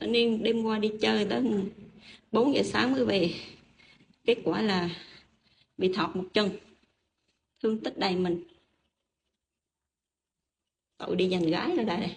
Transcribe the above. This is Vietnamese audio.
Thanh niên đêm qua đi chơi đến 4 giờ sáng mới về. Kết quả là bị thọt một chân, thương tích đầy mình. Tội đi giành gái ở đây.